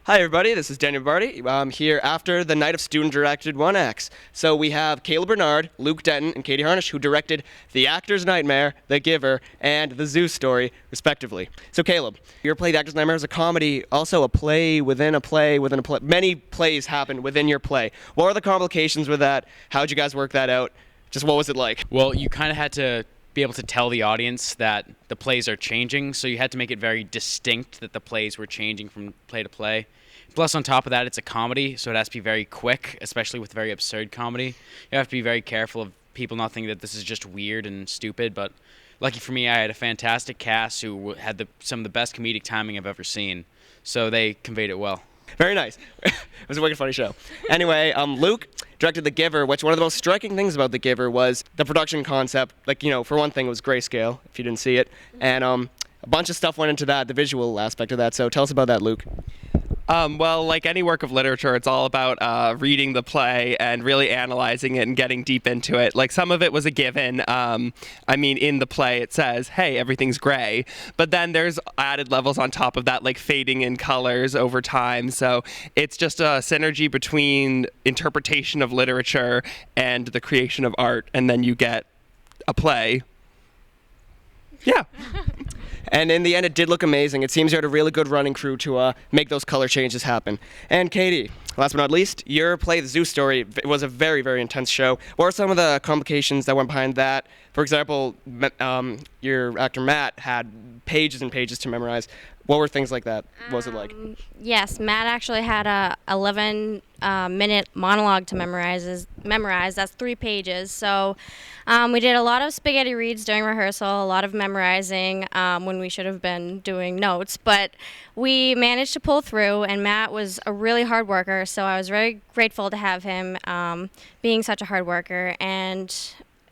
Hi everybody, this is Daniel Barty. I'm here after the night of student-directed 1X. So we have Caleb Bernard, Luke Denton, and Katie Harnish, who directed The Actor's Nightmare, The Giver, and The Zeus Story, respectively. So Caleb, your play The Actor's Nightmare is a comedy, also a play within a play within a play. Many plays happen within your play. What are the complications with that? How'd you guys work that out? Just what was it like? Well, you kind of had to be able to tell the audience that the plays are changing, so you had to make it very distinct that the plays were changing from play to play. Plus, on top of that, it's a comedy, so it has to be very quick, especially with very absurd comedy. You have to be very careful of people not thinking that this is just weird and stupid, but lucky for me, I had a fantastic cast who had some of the best comedic timing I've ever seen, so they conveyed it well. Very nice. It was a wicked funny show. Anyway, Luke directed The Giver, which one of the most striking things about The Giver was the production concept. Like, for one thing, it was grayscale, if you didn't see it. And a bunch of stuff went into that, the visual aspect of that. So tell us about that, Luke. Well, like any work of literature, it's all about reading the play and really analyzing it and getting deep into it. Like, some of it was a given. In the play it says, hey, everything's gray. But then there's added levels on top of that, like fading in colors over time. So it's just a synergy between interpretation of literature and the creation of art. And then you get a play. Yeah. And in the end, it did look amazing. It seems you had a really good running crew to make those color changes happen. And Katie, last but not least, your play, The Zeus Story, was a very, very intense show. What were some of the complications that went behind that? For example, your actor Matt had pages and pages to memorize. What were things like that? What was it like? Yes, Matt actually had a 11-minute monologue to memorize. That's 3 pages. So we did a lot of spaghetti reads during rehearsal, a lot of memorizing when we should have been doing notes. But we managed to pull through, and Matt was a really hard worker, so I was very grateful to have him being such a hard worker. And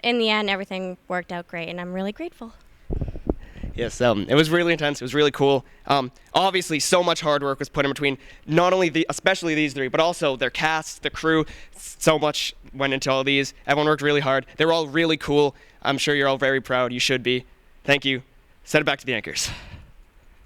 in the end, everything worked out great, and I'm really grateful. Yes, it was really intense. It was really cool. Obviously, so much hard work was put in between not only especially these 3, but also their cast, the crew. So much went into all these. Everyone worked really hard. They were all really cool. I'm sure you're all very proud. You should be. Thank you. Send it back to the anchors.